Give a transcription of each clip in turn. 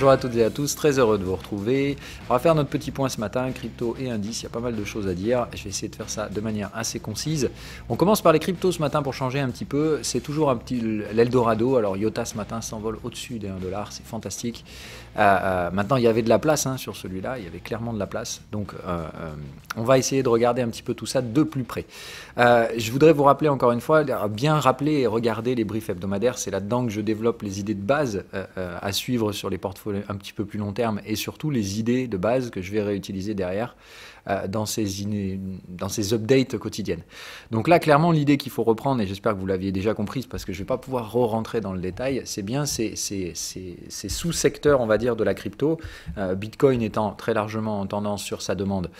Bonjour à toutes et à tous, très heureux de vous retrouver. On va faire notre petit point ce matin, crypto et indices, il y a pas mal de choses à dire. Je vais essayer de faire ça de manière assez concise. On commence par les cryptos ce matin pour changer un petit peu. C'est toujours un petit l'Eldorado. Alors IOTA ce matin s'envole au-dessus des 1 $, c'est fantastique. Maintenant il y avait de la place sur celui-là, il y avait clairement de la place. Donc on va essayer de regarder un petit peu tout ça de plus près. Je voudrais vous rappeler encore une fois, bien rappeler et regarder les briefs hebdomadaires. C'est là-dedans que je développe les idées de base à suivre sur les portfolios un petit peu plus long terme et surtout les idées de base que je vais réutiliser derrière dans ces updates quotidiennes. Donc là, clairement, l'idée qu'il faut reprendre, et j'espère que vous l'aviez déjà comprise parce que je ne vais pas pouvoir re-rentrer dans le détail, c'est bien ces sous-secteurs, on va dire, de la crypto, Bitcoin étant très largement en tendance sur sa demande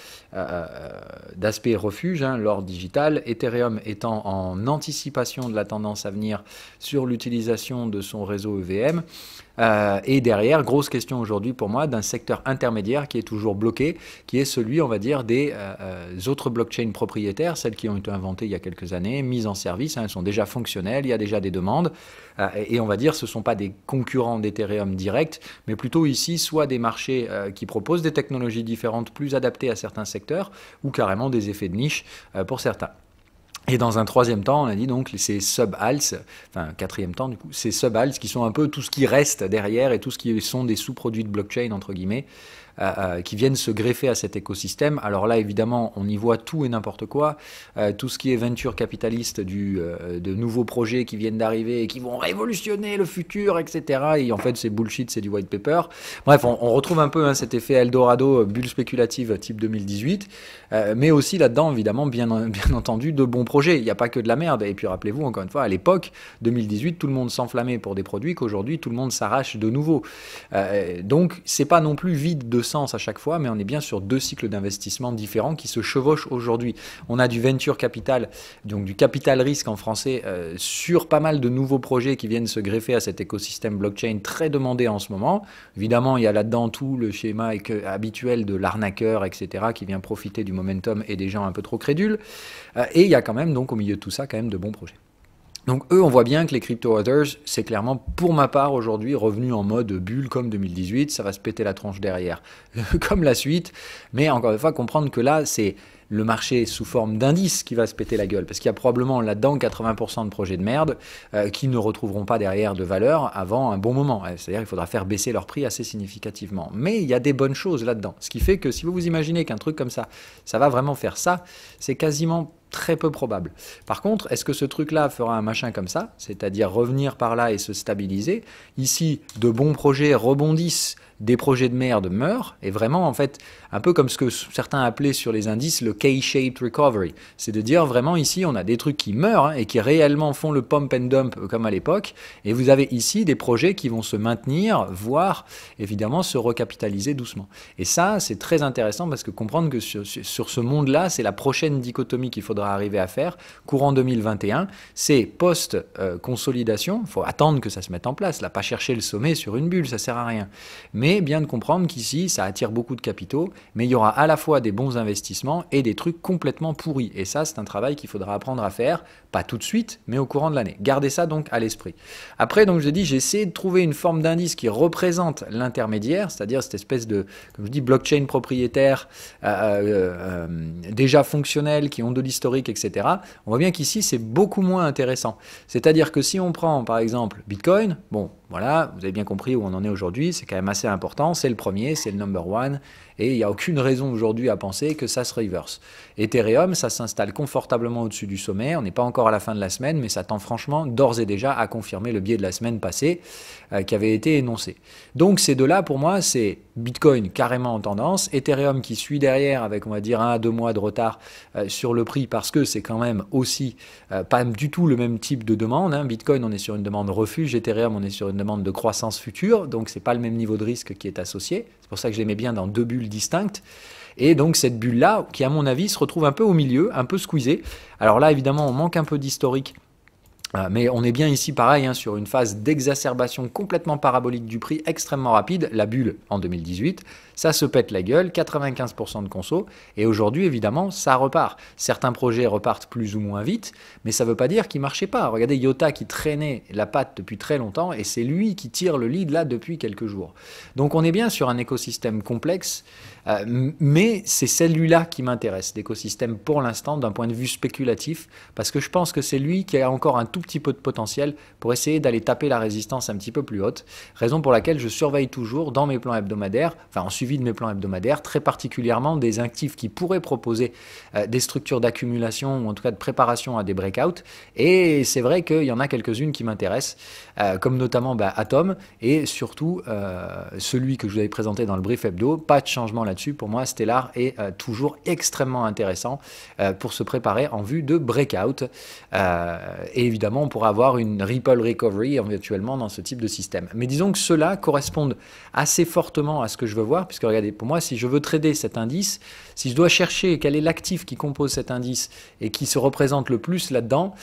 d'aspect refuge, l'or digital, Ethereum étant en anticipation de la tendance à venir sur l'utilisation de son réseau EVM, et derrière, grosse question aujourd'hui pour moi, d'un secteur intermédiaire qui est toujours bloqué, qui est celui, on va dire, des autres blockchains propriétaires, celles qui ont été inventées il y a quelques années, mises en service, elles sont déjà fonctionnelles, il y a déjà des demandes, et on va dire ce ne sont pas des concurrents d'Ethereum direct, mais plutôt ici, soit des marchés qui proposent des technologies différentes, plus adaptées à certains secteurs, ou carrément des effets de niche pour certains. Et dans un troisième temps, on a dit donc ces sub-alts, enfin quatrième temps du coup, ces sub-alts qui sont un peu tout ce qui reste derrière et tout ce qui sont des sous-produits de blockchain entre guillemets, qui viennent se greffer à cet écosystème. Alors là, évidemment, on y voit tout et n'importe quoi. Tout ce qui est venture capitaliste de nouveaux projets qui viennent d'arriver et qui vont révolutionner le futur, etc. Et en fait, c'est bullshit, c'est du white paper. Bref, on retrouve un peu cet effet Eldorado, bulle spéculative type 2018. Mais aussi là-dedans, évidemment, bien entendu, de bons projets. Il n'y a pas que de la merde. Et puis rappelez-vous, encore une fois, à l'époque, 2018, tout le monde s'enflammait pour des produits qu'aujourd'hui, tout le monde s'arrache de nouveau. Donc, c'est pas non plus vide de sens à chaque fois, mais on est bien sur deux cycles d'investissement différents qui se chevauchent aujourd'hui. On a du venture capital, donc du capital risque en français, sur pas mal de nouveaux projets qui viennent se greffer à cet écosystème blockchain très demandé en ce moment. Évidemment, il y a là-dedans tout le schéma habituel de l'arnaqueur, etc., qui vient profiter du momentum et des gens un peu trop crédules. Et il y a quand même, donc au milieu de tout ça, quand même de bons projets. Donc eux, on voit bien que les crypto others, c'est clairement, pour ma part, aujourd'hui, revenu en mode bulle comme 2018, ça va se péter la tronche derrière, comme la suite, mais encore une fois, comprendre que là, c'est le marché sous forme d'indice qui va se péter la gueule, parce qu'il y a probablement là-dedans 80% de projets de merde qui ne retrouveront pas derrière de valeur avant un bon moment, c'est-à-dire qu'il faudra faire baisser leur prix assez significativement. Mais il y a des bonnes choses là-dedans, ce qui fait que si vous vous imaginez qu'un truc comme ça va vraiment faire ça, c'est quasiment très peu probable. Par contre, est-ce que ce truc-là fera un machin comme ça, c'est-à-dire revenir par là et se stabiliser? Ici, de bons projets rebondissent, des projets de merde meurent, et vraiment, en fait, un peu comme ce que certains appelaient sur les indices le K-shaped recovery. C'est de dire vraiment ici, on a des trucs qui meurent et qui réellement font le pump and dump comme à l'époque, et vous avez ici des projets qui vont se maintenir, voire évidemment se recapitaliser doucement. Et ça, c'est très intéressant parce que comprendre que sur ce monde-là, c'est la prochaine dichotomie qu'il faudra arriver à faire, courant 2021, c'est post-consolidation, il faut attendre que ça se mette en place, là, pas chercher le sommet sur une bulle, ça sert à rien. Mais bien de comprendre qu'ici, ça attire beaucoup de capitaux, mais il y aura à la fois des bons investissements et des trucs complètement pourris. Et ça, c'est un travail qu'il faudra apprendre à faire, pas tout de suite, mais au courant de l'année. Gardez ça donc à l'esprit. Après, donc je vous ai dit, j'ai essayé de trouver une forme d'indice qui représente l'intermédiaire, c'est-à-dire cette espèce de, comme je dis, blockchain propriétaire, déjà fonctionnel, qui ont de l'historique, etc. On voit bien qu'ici, c'est beaucoup moins intéressant. C'est-à-dire que si on prend, par exemple, Bitcoin, bon, voilà, vous avez bien compris où on en est aujourd'hui, c'est quand même assez important, c'est le premier, c'est le number one, et il n'y a aucune raison aujourd'hui à penser que ça se reverse. Ethereum, ça s'installe confortablement au-dessus du sommet, on n'est pas encore à la fin de la semaine, mais ça tend franchement d'ores et déjà à confirmer le biais de la semaine passée qui avait été énoncé. Donc ces deux-là, pour moi, c'est Bitcoin carrément en tendance, Ethereum qui suit derrière avec, on va dire, 1 à 2 mois de retard sur le prix, parce que c'est quand même aussi pas du tout le même type de demande. Bitcoin, on est sur une demande refuge, Ethereum, on est sur une demande de croissance future, donc c'est pas le même niveau de risque qui est associé. C'est pour ça que je les mets bien dans deux bulles distinctes. Et donc cette bulle-là, qui à mon avis se retrouve un peu au milieu, un peu squeezée. Alors là, évidemment, on manque un peu d'historique. Mais on est bien ici pareil sur une phase d'exacerbation complètement parabolique du prix extrêmement rapide, la bulle en 2018, ça se pète la gueule, 95% de conso, et aujourd'hui, évidemment, ça repart. Certains projets repartent plus ou moins vite, mais ça ne veut pas dire qu'ils ne marchaient pas. Regardez Iota qui traînait la patte depuis très longtemps, et c'est lui qui tire le lead là depuis quelques jours. Donc on est bien sur un écosystème complexe, mais c'est celui-là qui m'intéresse, l'écosystème pour l'instant d'un point de vue spéculatif, parce que je pense que c'est lui qui a encore un tout petit peu de potentiel pour essayer d'aller taper la résistance un petit peu plus haute, raison pour laquelle je surveille toujours dans mes plans hebdomadaires, enfin en suivi de mes plans hebdomadaires, très particulièrement des actifs qui pourraient proposer des structures d'accumulation ou en tout cas de préparation à des breakouts, et c'est vrai qu'il y en a quelques-unes qui m'intéressent, comme notamment Atom, et surtout celui que je vous avais présenté dans le brief hebdo, pas de changement là-dessus. Pour moi, Stellar est toujours extrêmement intéressant pour se préparer en vue de breakout. Et évidemment, on pourra avoir une Ripple Recovery éventuellement dans ce type de système. Mais disons que ceux-là correspondent assez fortement à ce que je veux voir, puisque regardez, pour moi, si je veux trader cet indice, si je dois chercher quel est l'actif qui compose cet indice et qui se représente le plus là-dedans,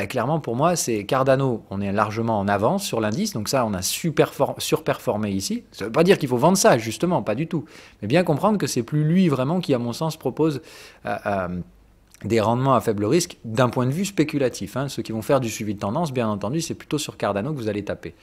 clairement pour moi, c'est Cardano. On est largement en avance sur l'indice, donc ça, on a surperformé ici. Ça ne veut pas dire qu'il faut vendre ça, justement, pas du tout. Mais bien comprendre que c'est plus lui vraiment qui, à mon sens, propose des rendements à faible risque d'un point de vue spéculatif. Ceux qui vont faire du suivi de tendance, bien entendu, c'est plutôt sur Cardano que vous allez taper.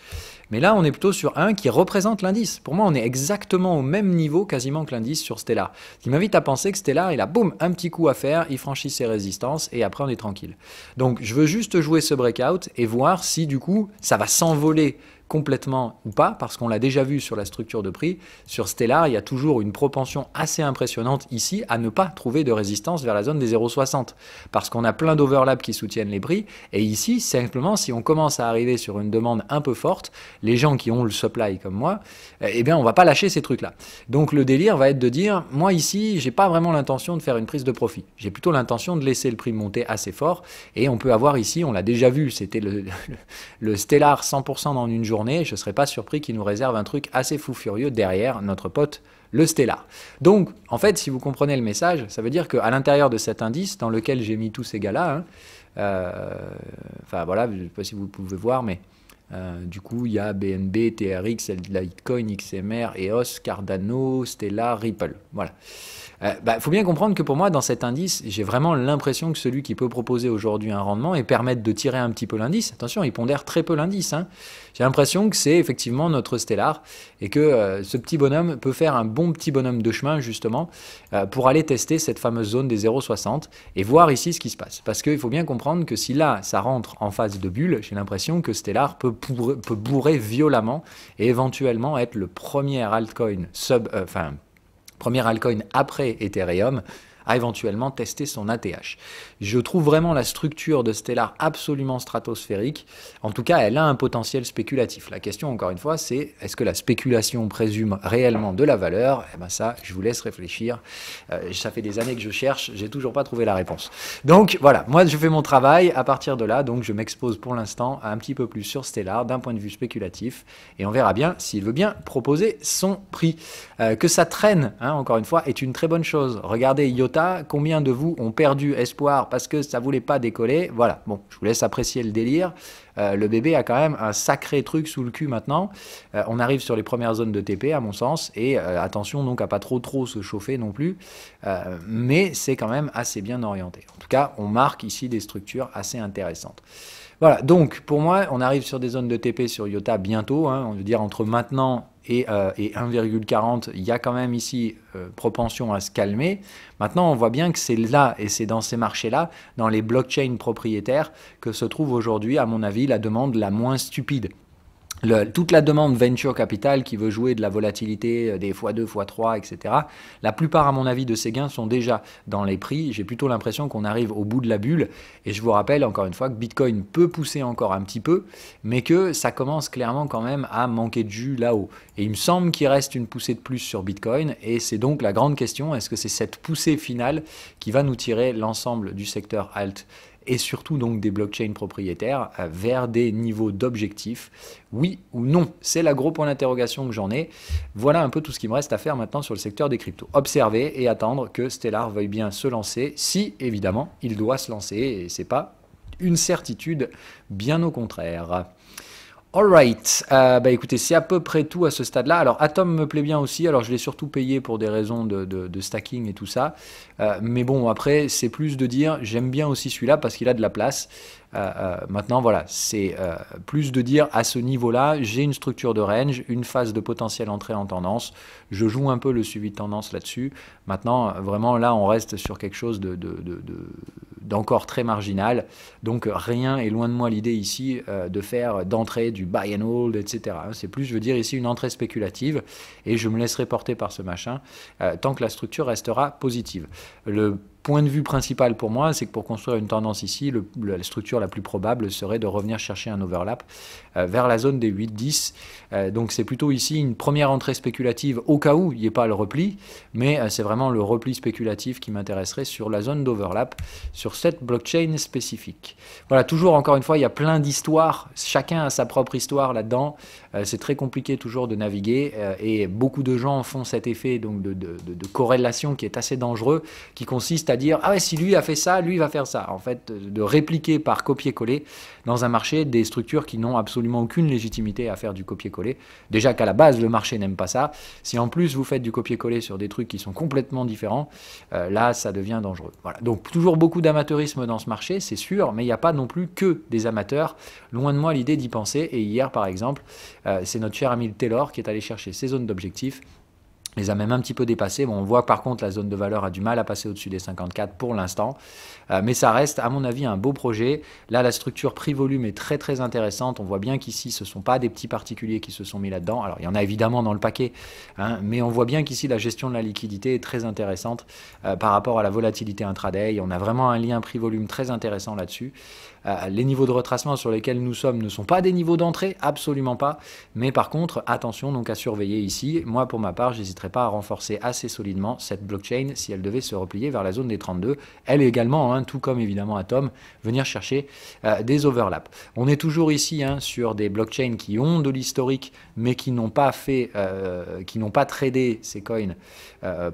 Mais là, on est plutôt sur un qui représente l'indice. Pour moi, on est exactement au même niveau quasiment que l'indice sur Stellar. Ce qui m'invite à penser que Stellar, il a boum, un petit coup à faire, il franchit ses résistances et après on est tranquille. Donc je veux juste jouer ce breakout et voir si du coup ça va s'envoler complètement ou pas, parce qu'on l'a déjà vu sur la structure de prix. Sur Stellar, il y a toujours une propension assez impressionnante ici à ne pas trouver de résistance vers la zone des 0,60, parce qu'on a plein d'overlaps qui soutiennent les prix, et ici, simplement, si on commence à arriver sur une demande un peu forte, les gens qui ont le supply comme moi, eh bien, on va pas lâcher ces trucs-là. Donc le délire va être de dire, moi ici, j'ai pas vraiment l'intention de faire une prise de profit. J'ai plutôt l'intention de laisser le prix monter assez fort, et on peut avoir ici, on l'a déjà vu, c'était le Stellar 100% dans une journée. Je ne serais pas surpris qu'il nous réserve un truc assez fou furieux derrière notre pote le Stellar. Donc, en fait, si vous comprenez le message, ça veut dire qu'à l'intérieur de cet indice, dans lequel j'ai mis tous ces gars-là, enfin voilà, je ne sais pas si vous pouvez voir, mais du coup, il y a BNB, TRX, Litecoin, XMR, EOS, Cardano, Stellar, Ripple. Voilà. Faut bien comprendre que pour moi, dans cet indice, j'ai vraiment l'impression que celui qui peut proposer aujourd'hui un rendement et permettre de tirer un petit peu l'indice, attention, il pondère très peu l'indice, j'ai l'impression que c'est effectivement notre Stellar et que ce petit bonhomme peut faire un bon petit bonhomme de chemin justement pour aller tester cette fameuse zone des 0,60 et voir ici ce qui se passe. Parce qu'il faut bien comprendre que si là, ça rentre en phase de bulle, j'ai l'impression que Stellar peut bourrer violemment et éventuellement être le premier altcoin premier altcoin après Ethereum à éventuellement tester son ATH. Je trouve vraiment la structure de Stellar absolument stratosphérique. En tout cas, elle a un potentiel spéculatif. La question, encore une fois, c'est est-ce que la spéculation présume réellement de la valeur? Eh ben ça, je vous laisse réfléchir. Ça fait des années que je cherche, j'ai toujours pas trouvé la réponse. Donc voilà, moi je fais mon travail. À partir de là, donc je m'expose pour l'instant un petit peu plus sur Stellar d'un point de vue spéculatif et on verra bien s'il veut bien proposer son prix. Que ça traîne, encore une fois, est une très bonne chose. Regardez Iota, combien de vous ont perdu espoir parce que ça voulait pas décoller? Voilà, bon, je vous laisse apprécier le délire. Le bébé a quand même un sacré truc sous le cul maintenant. On arrive sur les premières zones de TP à mon sens et attention donc à pas trop se chauffer non plus. Mais c'est quand même assez bien orienté. En tout cas, on marque ici des structures assez intéressantes. Voilà, donc pour moi, on arrive sur des zones de TP sur Iota bientôt, on veut dire entre maintenant et 1,40, il y a quand même ici propension à se calmer. Maintenant, on voit bien que c'est là, et c'est dans ces marchés-là, dans les blockchains propriétaires, que se trouve aujourd'hui, à mon avis, la demande la moins stupide. Toute la demande venture capital qui veut jouer de la volatilité des x2, x3, etc. La plupart, à mon avis, de ces gains sont déjà dans les prix. J'ai plutôt l'impression qu'on arrive au bout de la bulle. Et je vous rappelle encore une fois que Bitcoin peut pousser encore un petit peu, mais que ça commence clairement quand même à manquer de jus là-haut. Et il me semble qu'il reste une poussée de plus sur Bitcoin. Et c'est donc la grande question, est-ce que c'est cette poussée finale qui va nous tirer l'ensemble du secteur alt et surtout donc des blockchains propriétaires vers des niveaux d'objectifs, oui ou non? C'est la gros point d'interrogation que j'en ai. Voilà un peu tout ce qui me reste à faire maintenant sur le secteur des cryptos. Observer et attendre que Stellar veuille bien se lancer, si évidemment il doit se lancer, et c'est pas une certitude, bien au contraire. Alright, écoutez, c'est à peu près tout à ce stade-là. Alors Atom me plaît bien aussi, alors je l'ai surtout payé pour des raisons de stacking et tout ça. Mais bon, après, c'est plus de dire, j'aime bien aussi celui-là parce qu'il a de la place. Maintenant, voilà, c'est plus de dire à ce niveau-là, j'ai une structure de range, une phase de potentielle entrée en tendance. Je joue un peu le suivi de tendance là-dessus. Maintenant, vraiment, là, on reste sur quelque chose d'encore très marginal. Donc, rien est loin de moi l'idée ici de faire d'entrée du buy and hold, etc. C'est plus, je veux dire, ici une entrée spéculative et je me laisserai porter par ce machin tant que la structure restera positive. Le point de vue principal pour moi, c'est que pour construire une tendance ici, la structure la plus probable serait de revenir chercher un overlap vers la zone des 8-10. Donc c'est plutôt ici une première entrée spéculative au cas où il n'y ait pas le repli, mais c'est vraiment le repli spéculatif qui m'intéresserait sur la zone d'overlap, sur cette blockchain spécifique. Voilà, toujours encore une fois, il y a plein d'histoires, chacun a sa propre histoire là-dedans. C'est très compliqué toujours de naviguer et beaucoup de gens font cet effet donc de corrélation qui est assez dangereux, qui consiste à dire ah ouais, si lui a fait ça, lui va faire ça. En fait, de répliquer par copier-coller dans un marché des structures qui n'ont absolument aucune légitimité à faire du copier-coller. Déjà qu'à la base, le marché n'aime pas ça. Si en plus vous faites du copier-coller sur des trucs qui sont complètement différents, là, ça devient dangereux. Voilà. Donc toujours beaucoup d'amateurisme dans ce marché, c'est sûr, mais il n'y a pas non plus que des amateurs. Loin de moi l'idée d'y penser. Et hier, par exemple, c'est notre cher ami Taylor qui est allé chercher ses zones d'objectifs, les a même un petit peu dépassés. Bon, on voit par contre la zone de valeur a du mal à passer au-dessus des 54 pour l'instant, mais ça reste à mon avis un beau projet. Là, la structure prix-volume est très très intéressante. On voit bien qu'ici ce ne sont pas des petits particuliers qui se sont mis là-dedans. Alors il y en a évidemment dans le paquet, hein, mais on voit bien qu'ici la gestion de la liquidité est très intéressante par rapport à la volatilité intraday. On a vraiment un lien prix-volume très intéressant là-dessus. Les niveaux de retracement sur lesquels nous sommes ne sont pas des niveaux d'entrée, absolument pas. Mais par contre, attention donc à surveiller ici. Moi, pour ma part, j'hésiterai pas à renforcer assez solidement cette blockchain si elle devait se replier vers la zone des 32. Elle également, hein, tout comme évidemment Atom, venir chercher des overlaps. On est toujours ici hein, sur des blockchains qui ont de l'historique, mais qui n'ont pas fait, qui n'ont pas tradé ces coins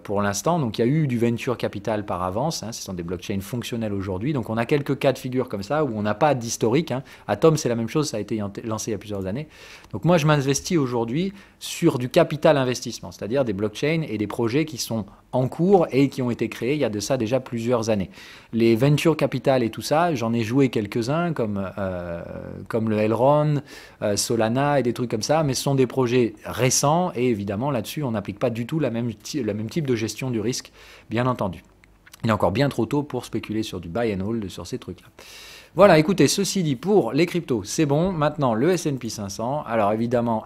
pour l'instant. Donc il y a eu du venture capital par avance. Hein, ce sont des blockchains fonctionnels aujourd'hui. Donc on a quelques cas de figure comme ça où on n'a pas d'historique. Hein. Atom, c'est la même chose, ça a été lancé il y a plusieurs années. Donc moi, je m'investis aujourd'hui sur du capital investissement, c'est-à-dire des blockchains et des projets qui sont en cours et qui ont été créés il y a de ça déjà plusieurs années. Les venture capital et tout ça, j'en ai joué quelques-uns comme le Elrond, Solana et des trucs comme ça, mais ce sont des projets récents et évidemment là-dessus, on n'applique pas du tout le même type de gestion du risque, bien entendu. Il est encore bien trop tôt pour spéculer sur du buy and hold, sur ces trucs-là. Voilà, écoutez, ceci dit, pour les cryptos, c'est bon. Maintenant, le S&P 500, alors évidemment,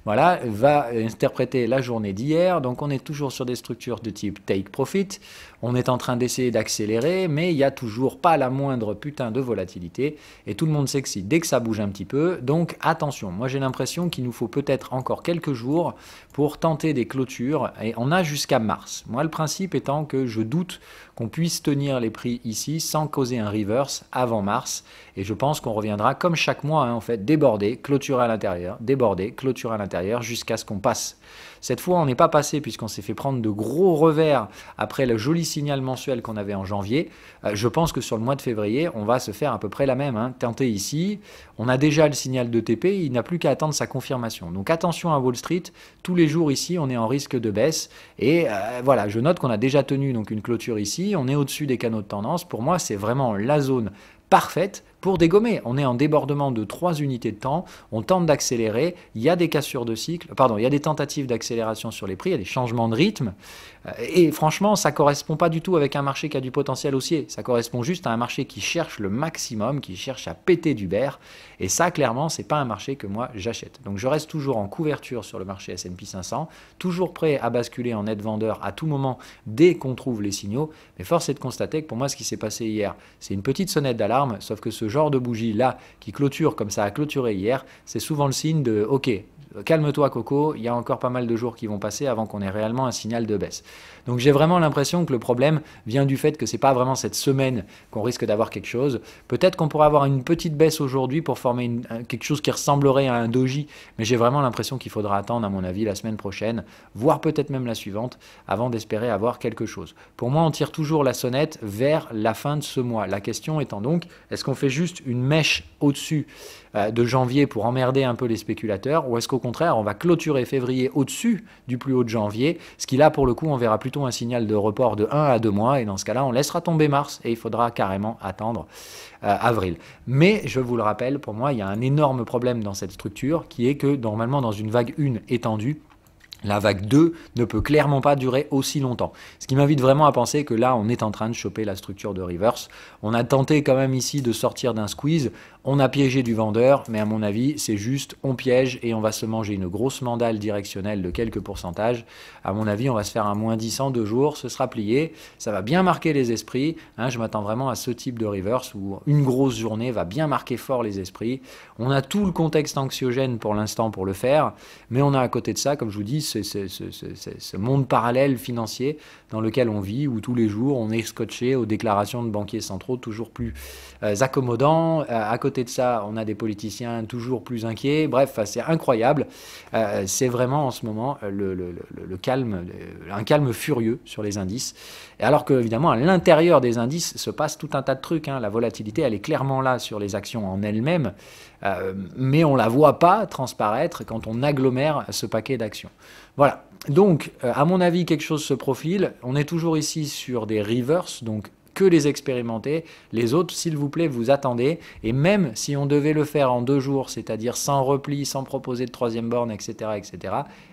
voilà, va interpréter la journée d'hier. Donc, on est toujours sur des structures de type take profit. On est en train d'essayer d'accélérer, mais il n'y a toujours pas la moindre putain de volatilité. Et tout le monde sait que si, dès que ça bouge un petit peu, donc attention. Moi, j'ai l'impression qu'il nous faut peut-être encore quelques jours pour tenter des clôtures. Et on a jusqu'à mars. Moi, le principe étant que je doute qu'on puisse tenir les prix ici sans causer un reverse avant mars. Et je pense qu'on reviendra comme chaque mois, hein, en fait, déborder, clôturer à l'intérieur, déborder, clôturer à l'intérieur jusqu'à ce qu'on passe. Cette fois, on n'est pas passé puisqu'on s'est fait prendre de gros revers après le joli signal mensuel qu'on avait en janvier. Je pense que sur le mois de février, on va se faire à peu près la même. Hein. Tenter ici, on a déjà le signal de TP, il n'a plus qu'à attendre sa confirmation. Donc attention à Wall Street, tous les jours ici, on est en risque de baisse. Et voilà, je note qu'on a déjà tenu donc une clôture ici, on est au-dessus des canaux de tendance. Pour moi, c'est vraiment la zone parfaite pour dégommer. On est en débordement de 3 unités de temps, on tente d'accélérer, il y a des cassures de cycle, pardon, il y a des tentatives d'accélération sur les prix, il y a des changements de rythme, et franchement, ça ne correspond pas du tout avec un marché qui a du potentiel haussier, ça correspond juste à un marché qui cherche le maximum, qui cherche à péter du bear, et ça, clairement, ce n'est pas un marché que moi, j'achète. Donc je reste toujours en couverture sur le marché S&P 500, toujours prêt à basculer en net vendeur à tout moment, dès qu'on trouve les signaux, mais force est de constater que pour moi, ce qui s'est passé hier, c'est une petite sonnette d'alarme, sauf que ce genre de bougie là qui clôture comme ça a clôturé hier, c'est souvent le signe de ok, calme-toi Coco, il y a encore pas mal de jours qui vont passer avant qu'on ait réellement un signal de baisse. Donc j'ai vraiment l'impression que le problème vient du fait que c'est pas vraiment cette semaine qu'on risque d'avoir quelque chose. Peut-être qu'on pourrait avoir une petite baisse aujourd'hui pour former quelque chose qui ressemblerait à un doji, mais j'ai vraiment l'impression qu'il faudra attendre, à mon avis, la semaine prochaine, voire peut-être même la suivante, avant d'espérer avoir quelque chose. Pour moi, on tire toujours la sonnette vers la fin de ce mois. La question étant donc, est-ce qu'on fait juste une mèche au-dessus de janvier pour emmerder un peu les spéculateurs, ou est-ce qu'au contraire, on va clôturer février au-dessus du plus haut de janvier, ce qui là, pour le coup, on verra plutôt un signal de report de 1 à 2 mois, et dans ce cas-là, on laissera tomber mars, et il faudra carrément attendre avril. Mais, je vous le rappelle, pour moi, il y a un énorme problème dans cette structure, qui est que, normalement, dans une vague 1 étendue, la vague 2 ne peut clairement pas durer aussi longtemps. Ce qui m'invite vraiment à penser que là, on est en train de choper la structure de reverse. On a tenté quand même ici de sortir d'un squeeze. On a piégé du vendeur, mais à mon avis, c'est juste on piège et on va se manger une grosse mandale directionnelle de quelques pourcentages. À mon avis, on va se faire un moins 10 en 2 jours, ce sera plié. Ça va bien marquer les esprits. Je m'attends vraiment à ce type de reverse où une grosse journée va bien marquer fort les esprits. On a tout le contexte anxiogène pour l'instant pour le faire, mais on a à côté de ça, comme je vous dis, ce monde parallèle financier dans lequel on vit, où tous les jours on est scotché aux déclarations de banquiers centraux toujours plus accommodants. À côté de ça, on a des politiciens toujours plus inquiets. Bref, c'est incroyable. C'est vraiment en ce moment le calme, un calme furieux sur les indices. Et alors que, évidemment, à l'intérieur des indices se passe tout un tas de trucs. La volatilité, elle est clairement là sur les actions en elles-mêmes, mais on ne la voit pas transparaître quand on agglomère ce paquet d'actions. Voilà. Donc, à mon avis, quelque chose se profile. On est toujours ici sur des reverse, donc que les expérimenter. Les autres, s'il vous plaît, vous attendez. Et même si on devait le faire en 2 jours, c'est-à-dire sans repli, sans proposer de troisième borne, etc.,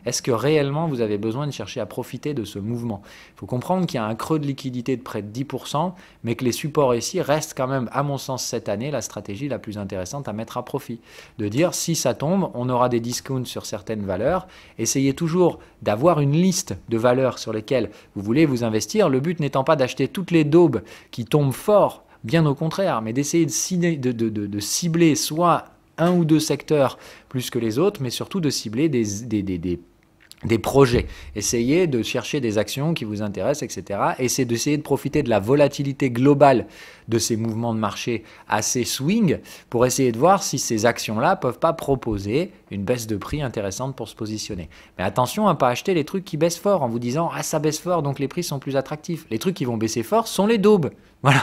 est-ce que réellement vous avez besoin de chercher à profiter de ce mouvement? Il faut comprendre qu'il y a un creux de liquidité de près de 10%, mais que les supports ici restent quand même, à mon sens, cette année, la stratégie la plus intéressante à mettre à profit. De dire, si ça tombe, on aura des discounts sur certaines valeurs. Essayez toujours d'avoir une liste de valeurs sur lesquelles vous voulez vous investir. Le but n'étant pas d'acheter toutes les daubes qui tombent fort, bien au contraire, mais d'essayer de cibler soit un ou deux secteurs plus que les autres, mais surtout de cibler des projets. Essayez de chercher des actions qui vous intéressent, etc. Essayez d'essayer de profiter de la volatilité globale de ces mouvements de marché assez swing pour essayer de voir si ces actions-là peuvent pas proposer une baisse de prix intéressante pour se positionner. Mais attention à ne pas acheter les trucs qui baissent fort en vous disant « Ah, ça baisse fort, donc les prix sont plus attractifs ». Les trucs qui vont baisser fort sont les daubes. Voilà,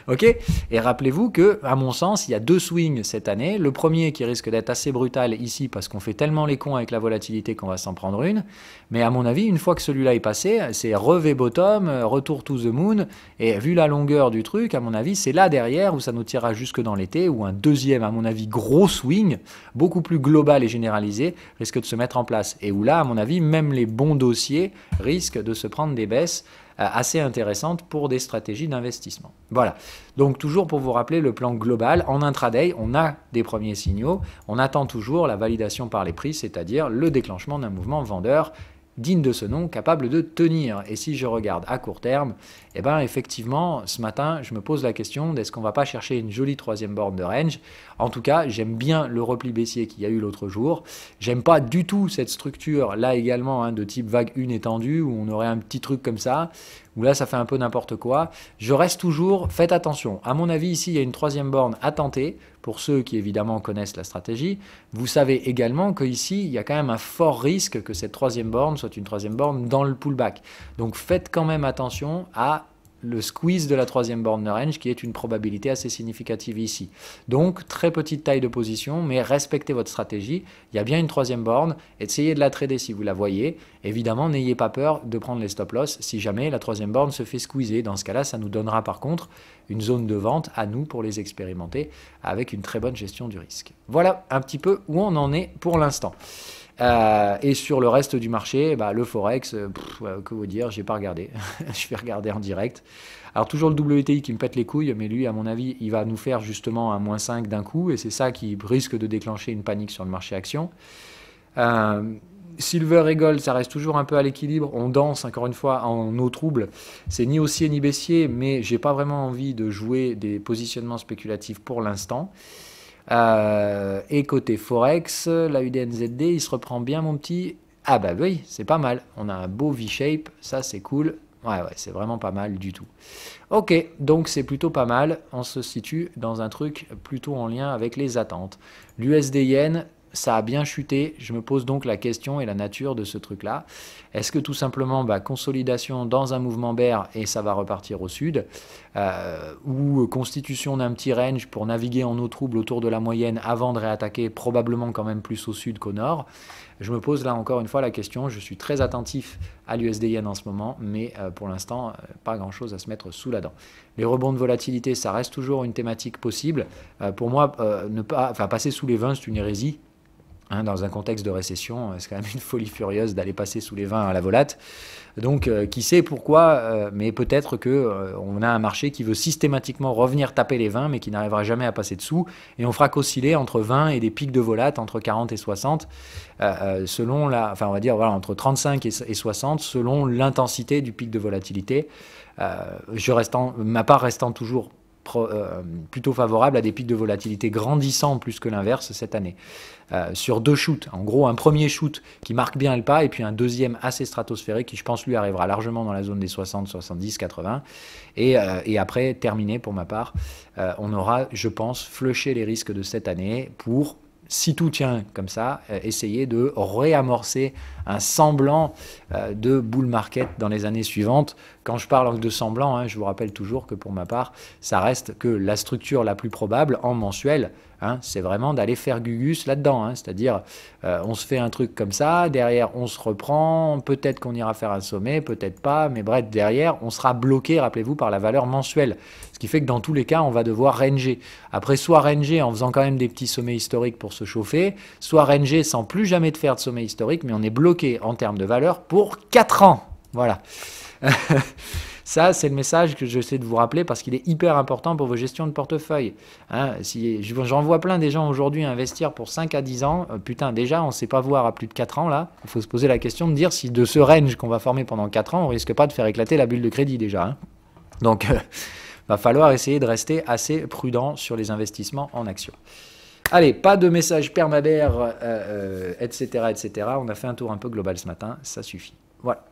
ok. Et rappelez-vous que, à mon sens, il y a 2 swings cette année. Le premier qui risque d'être assez brutal ici parce qu'on fait tellement les cons avec la volatilité qu'on va s'en prendre une. Mais à mon avis, une fois que celui-là est passé, c'est revers bottom, retour to the moon. Et vu la longueur du truc, à mon avis, c'est là derrière où ça nous tirera jusque dans l'été, où un deuxième, à mon avis, gros swing, beaucoup plus global et généralisé, risque de se mettre en place. Et où là, à mon avis, même les bons dossiers risquent de se prendre des baisses assez intéressantes pour des stratégies d'investissement. Voilà, donc toujours pour vous rappeler le plan global, en intraday, on a des premiers signaux, on attend toujours la validation par les prix, c'est-à-dire le déclenchement d'un mouvement vendeur digne de ce nom, capable de tenir. Et si je regarde à court terme, eh ben effectivement, ce matin, je me pose la question d'est-ce qu'on ne va pas chercher une jolie troisième borne de range. En tout cas, j'aime bien le repli baissier qu'il y a eu l'autre jour. J'aime pas du tout cette structure, là également, de type vague 1 étendue, où on aurait un petit truc comme ça, où là, ça fait un peu n'importe quoi. Je reste toujours, faites attention. À mon avis, ici, il y a une troisième borne à tenter, pour ceux qui évidemment connaissent la stratégie. Vous savez également qu'ici, il y a quand même un fort risque que cette troisième borne soit une troisième borne dans le pullback. Donc faites quand même attention à le squeeze de la troisième borne de range qui est une probabilité assez significative ici. Donc très petite taille de position, mais respectez votre stratégie. Il y a bien une troisième borne, essayez de la trader si vous la voyez. Évidemment, n'ayez pas peur de prendre les stop loss si jamais la troisième borne se fait squeezer. Dans ce cas-là, ça nous donnera par contre une zone de vente à nous pour les expérimenter avec une très bonne gestion du risque. Voilà un petit peu où on en est pour l'instant. Et sur le reste du marché, le Forex, que vous dire, j'ai pas regardé. Je vais regarder en direct. Alors toujours le WTI qui me pète les couilles, mais lui, à mon avis, il va nous faire justement un moins 5 d'un coup, et c'est ça qui risque de déclencher une panique sur le marché action. Silver et Gold, ça reste toujours un peu à l'équilibre. On danse, encore une fois, en eau trouble. C'est ni haussier ni baissier, mais j'ai pas vraiment envie de jouer des positionnements spéculatifs pour l'instant. Et côté Forex, la UDNZD, il se reprend bien mon petit. Ah bah oui, c'est pas mal. On a un beau V-shape, ça c'est cool. Ouais, c'est vraiment pas mal du tout. Ok, donc c'est plutôt pas mal. On se situe dans un truc plutôt en lien avec les attentes. L'USD Yen, ça a bien chuté. Je me pose donc la question et la nature de ce truc-là. Est-ce que tout simplement, consolidation dans un mouvement bear et ça va repartir au sud, ou constitution d'un petit range pour naviguer en eau trouble autour de la moyenne avant de réattaquer probablement quand même plus au sud qu'au nord? Je me pose là encore une fois la question. Je suis très attentif à l'USD Yen en ce moment, mais pour l'instant, pas grand-chose à se mettre sous la dent. Les rebonds de volatilité, ça reste toujours une thématique possible. Pour moi, passer sous les 20, c'est une hérésie. Dans un contexte de récession, c'est quand même une folie furieuse d'aller passer sous les 20 à la volate. Donc, qui sait pourquoi, mais peut-être qu'on a un marché qui veut systématiquement revenir taper les 20, mais qui n'arrivera jamais à passer dessous. Et on fera qu'osciller entre 20 et des pics de volate entre 40 et 60, selon on va dire entre 35 et 60, selon l'intensité du pic de volatilité. Ma part restant toujours plutôt favorable à des pics de volatilité grandissants plus que l'inverse cette année. Sur deux shoots, en gros un premier shoot qui marque bien le pas et puis un deuxième assez stratosphérique qui je pense lui arrivera largement dans la zone des 60, 70, 80 et après terminé pour ma part, on aura je pense flushé les risques de cette année pour, si tout tient comme ça, essayer de réamorcer un semblant de bull market dans les années suivantes. Quand je parle de semblant, je vous rappelle toujours que pour ma part, ça reste que la structure la plus probable en mensuel, c'est vraiment d'aller faire gugus là-dedans. C'est-à-dire, on se fait un truc comme ça, derrière on se reprend, peut-être qu'on ira faire un sommet, peut-être pas, mais bref, derrière on sera bloqué, rappelez-vous, par la valeur mensuelle. Ce qui fait que dans tous les cas, on va devoir ranger. Après, soit ranger en faisant quand même des petits sommets historiques pour se chauffer, soit ranger sans plus jamais de faire de sommet historique, mais on est bloqué en termes de valeur pour 4 ans. Voilà. Ça, c'est le message que j'essaie de vous rappeler parce qu'il est hyper important pour vos gestions de portefeuille. J'en vois plein des gens aujourd'hui investir pour 5 à 10 ans. Putain, déjà, on ne sait pas voir à plus de 4 ans là. Il faut se poser la question de dire si de ce range qu'on va former pendant 4 ans, on risque pas de faire éclater la bulle de crédit déjà. Donc, va falloir essayer de rester assez prudent sur les investissements en actions. Allez, pas de message permabère, etc., etc. On a fait un tour un peu global ce matin, ça suffit. Voilà.